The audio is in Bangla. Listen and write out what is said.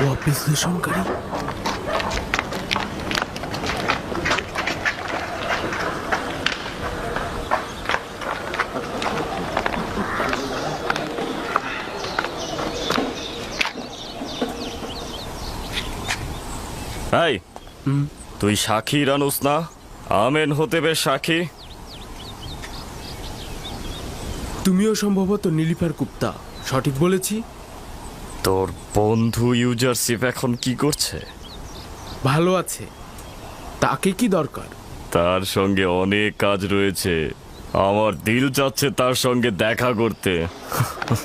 আবহাওয়া বিশ্লেষণকারী। এই তুই সাক্ষী রানুস না? আমেন হতে বেশ সাক্ষী। তুমিও সম্ভবত নীলিফার গুপ্তা, সঠিক বলেছি? তোর বন্ধু ইউজারশিপ এখন কি করছে? ভালো আছে। তাকে কি দরকার? তার সঙ্গে অনেক কাজ রয়েছে। আমার দিল চাচ্ছে তার সঙ্গে দেখা করতে।